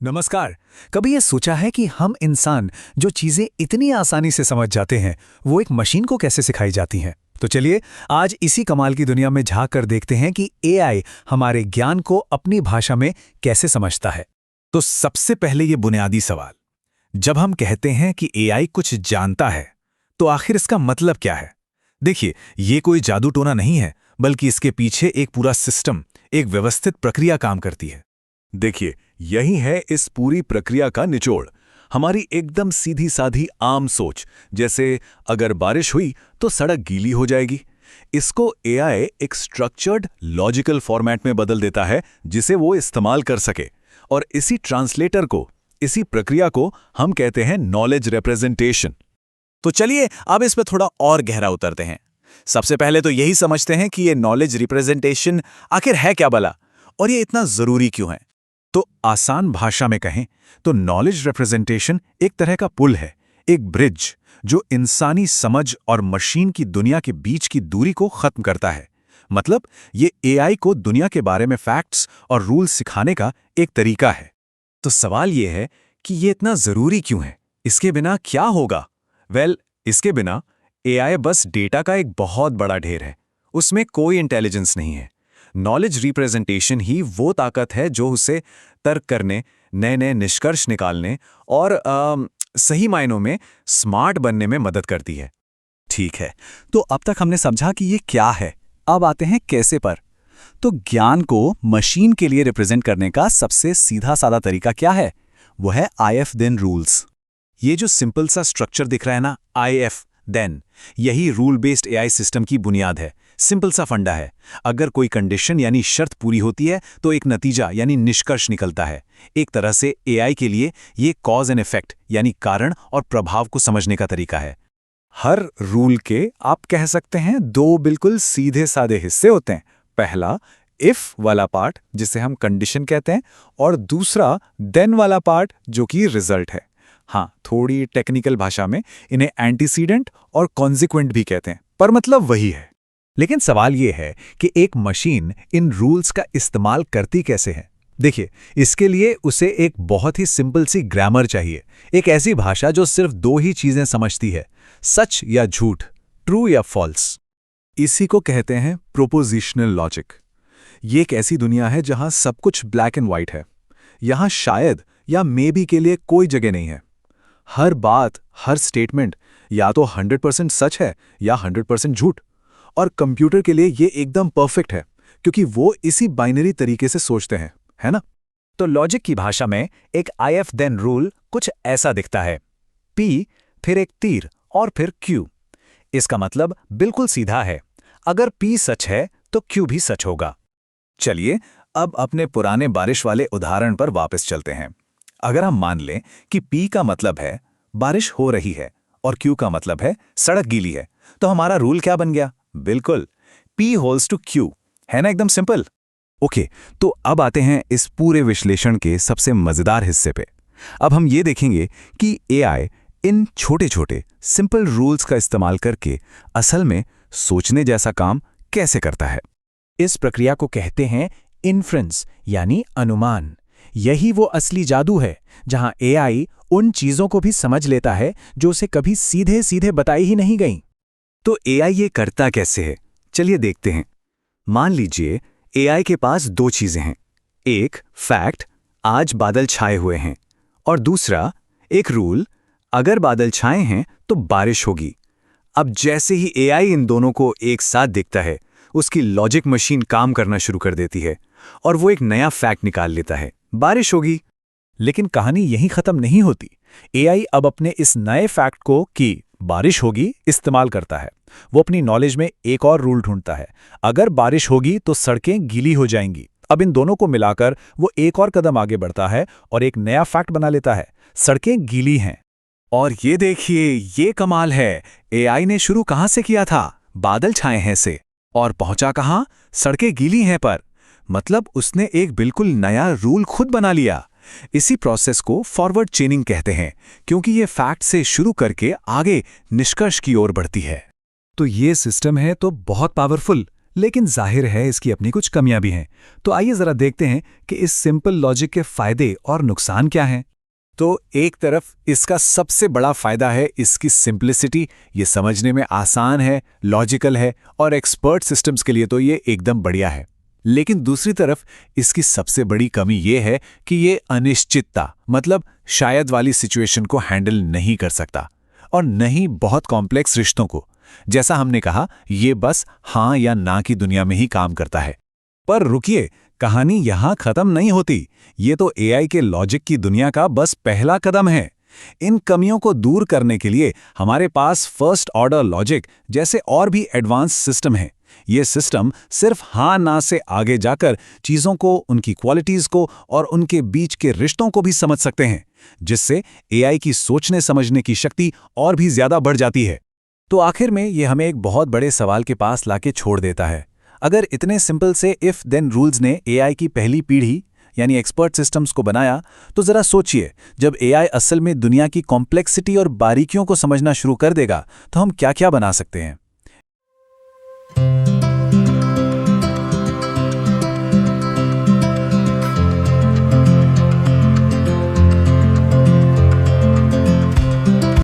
नमस्कार। कभी ये सोचा है कि हम इंसान जो चीजें इतनी आसानी से समझ जाते हैं वो एक मशीन को कैसे सिखाई जाती हैं? तो चलिए आज इसी कमाल की दुनिया में झांक कर देखते हैं कि एआई हमारे ज्ञान को अपनी भाषा में कैसे समझता है। तो सबसे पहले ये बुनियादी सवाल, जब हम कहते हैं कि एआई कुछ जानता है तो आखिर इसका मतलब क्या है? देखिए, ये कोई जादू टोना नहीं है, बल्कि इसके पीछे एक पूरा सिस्टम, एक व्यवस्थित प्रक्रिया काम करती है। देखिए, यही है इस पूरी प्रक्रिया का निचोड़। हमारी एकदम सीधी साधी आम सोच, जैसे अगर बारिश हुई तो सड़क गीली हो जाएगी, इसको एआई एक स्ट्रक्चर्ड लॉजिकल फॉर्मेट में बदल देता है जिसे वो इस्तेमाल कर सके। और इसी ट्रांसलेटर को, इसी प्रक्रिया को हम कहते हैं नॉलेज रिप्रेजेंटेशन। तो चलिए अब इस पे थोड़ा और गहरा उतरते हैं। सबसे पहले तो यही समझते हैं कि ये नॉलेज रिप्रेजेंटेशन आखिर है क्या भला, और ये इतना जरूरी क्यों है। तो आसान भाषा में कहें तो नॉलेज रिप्रेजेंटेशन एक तरह का पुल है, एक ब्रिज जो इंसानी समझ और मशीन की दुनिया के बीच की दूरी को खत्म करता है। मतलब ये एआई को दुनिया के बारे में फैक्ट्स और रूल्स सिखाने का एक तरीका है। तो सवाल ये है कि ये इतना जरूरी क्यों है? इसके बिना क्या होगा? इसके बिना एआई बस डेटा का एक बहुत बड़ा ढेर है, उसमें कोई इंटेलिजेंस नहीं है। नॉलेज रिप्रेजेंटेशन ही वो ताकत है जो उसे तर्क करने, नए नए निष्कर्ष निकालने और सही मायनों में स्मार्ट बनने में मदद करती है। ठीक है, तो अब तक हमने समझा कि ये क्या है। अब आते हैं कैसे पर। तो ज्ञान को मशीन के लिए रिप्रेजेंट करने का सबसे सीधा साधा तरीका क्या है? वो है IF then रूल्स। ये जो सिंपल सा स्ट्रक्चर दिख रहा है ना, IF then, यही रूल बेस्ड एआई सिस्टम की बुनियाद है। सिंपल सा फंडा है। अगर कोई कंडीशन यानी शर्त पूरी होती है तो एक नतीजा यानी निष्कर्ष निकलता है। एक तरह से एआई के लिए ये कॉज एंड इफेक्ट यानी कारण और प्रभाव को समझने का तरीका है। हर रूल के आप कह सकते हैं दो बिल्कुल सीधे साधे हिस्से होते हैं। पहला इफ वाला पार्ट जिसे हम कंडीशन कहते हैं, और दूसरा देन वाला पार्ट जो कि रिजल्ट है। हाँ, थोड़ी टेक्निकल भाषा में इन्हें एंटीसीडेंट और कॉन्सिक्वेंट भी कहते हैं, पर मतलब वही है। लेकिन सवाल यह है कि एक मशीन इन रूल्स का इस्तेमाल करती कैसे है? देखिए, इसके लिए उसे एक बहुत ही सिंपल सी ग्रामर चाहिए, एक ऐसी भाषा जो सिर्फ दो ही चीजें समझती है, सच या झूठ, ट्रू या फॉल्स। इसी को कहते हैं प्रोपोजिशनल लॉजिक। ये एक ऐसी दुनिया है जहां सब कुछ ब्लैक एंड व्हाइट है। यहां शायद या मे बी के लिए कोई जगह नहीं है। हर बात, हर स्टेटमेंट या तो 100% सच है या 100% झूठ। और कंप्यूटर के लिए ये एकदम परफेक्ट है, क्योंकि वो इसी बाइनरी तरीके से सोचते हैं, है ना? तो लॉजिक की भाषा में एक IF then रूल कुछ ऐसा दिखता है। P, फिर एक तीर और फिर Q। इसका मतलब बिल्कुल सीधा है। अगर P सच है तो Q भी सच होगा। चलिए अब अपने पुराने बारिश वाले उदाहरण पर वापस चलते हैं। अगर हम मान लें कि P का मतलब है बारिश हो रही है और Q का मतलब है सड़क गीली है, तो हमारा रूल क्या बन गया? बिल्कुल P holds to Q, है ना? एकदम सिंपल। ओके, तो अब आते हैं इस पूरे विश्लेषण के सबसे मजेदार हिस्से पे। अब हम ये देखेंगे कि एआई इन छोटे छोटे सिंपल रूल्स का इस्तेमाल करके असल में सोचने जैसा काम कैसे करता है। इस प्रक्रिया को कहते हैं इन्फ्रेंस यानी अनुमान। यही वो असली जादू है जहां एआई उन चीजों को भी समझ लेता है जो उसे कभी सीधे सीधे बताई ही नहीं गई। तो एआई ये करता कैसे है? चलिए देखते हैं। मान लीजिए एआई के पास दो चीजें हैं, एक फैक्ट, आज बादल छाए हुए हैं, और दूसरा एक रूल, अगर बादल छाए हैं तो बारिश होगी। अब जैसे ही एआई इन दोनों को एक साथ देखता है, उसकी लॉजिक मशीन काम करना शुरू कर देती है और वो एक नया फैक्ट निकाल लेता है, बारिश होगी। लेकिन कहानी यहीं खत्म नहीं होती। एआई अब अपने इस नए फैक्ट को कि बारिश होगी इस्तेमाल करता है। वो अपनी नॉलेज में एक और रूल ढूंढता है, अगर बारिश होगी तो सड़कें गीली हो जाएंगी। अब इन दोनों को मिलाकर वो एक और कदम आगे बढ़ता है और एक नया फैक्ट बना लेता है, सड़कें गीली हैं। और ये देखिए, ये कमाल है। एआई ने शुरू कहां से किया था? बादल छाए हैं से, और पहुंचा कहां? सड़कें गीली हैं पर। मतलब उसने एक बिल्कुल नया रूल खुद बना लिया। इसी प्रोसेस को फॉरवर्ड चेनिंग कहते हैं, क्योंकि ये फैक्ट से शुरू करके आगे निष्कर्ष की ओर बढ़ती है। तो ये सिस्टम है तो बहुत पावरफुल, लेकिन जाहिर है इसकी अपनी कुछ कमियां भी हैं। तो आइए जरा देखते हैं कि इस सिंपल लॉजिक के फायदे और नुकसान क्या हैं। तो एक तरफ इसका सबसे बड़ा फायदा है इसकी सिंप्लिसिटी, ये समझने में आसान है, लॉजिकल है और एक्सपर्ट सिस्टम्स के लिए तो ये एकदम बढ़िया है। लेकिन दूसरी तरफ इसकी सबसे बड़ी कमी ये है कि ये अनिश्चितता, मतलब शायद वाली सिचुएशन को हैंडल नहीं कर सकता, और नहीं बहुत कॉम्प्लेक्स रिश्तों को। जैसा हमने कहा, ये बस हाँ या ना की दुनिया में ही काम करता है। पर रुकिए, कहानी यहां खत्म नहीं होती। ये तो एआई के लॉजिक की दुनिया का बस पहला कदम है। इन कमियों को दूर करने के लिए हमारे पास फर्स्ट ऑर्डर लॉजिक जैसे और भी एडवांस सिस्टम है। ये सिस्टम सिर्फ हाँ ना से आगे जाकर चीज़ों को, उनकी क्वालिटीज़ को और उनके बीच के रिश्तों को भी समझ सकते हैं, जिससे एआई की सोचने समझने की शक्ति और भी ज़्यादा बढ़ जाती है। तो आखिर में ये हमें एक बहुत बड़े सवाल के पास लाके छोड़ देता है। अगर इतने सिंपल से इफ देन रूल्स ने एआई की पहली पीढ़ी यानी एक्सपर्ट सिस्टम्स को बनाया, तो जरा सोचिए, जब एआई असल में दुनिया की कॉम्प्लेक्सिटी और बारीकियों को समझना शुरू कर देगा तो हम क्या क्या बना सकते हैं।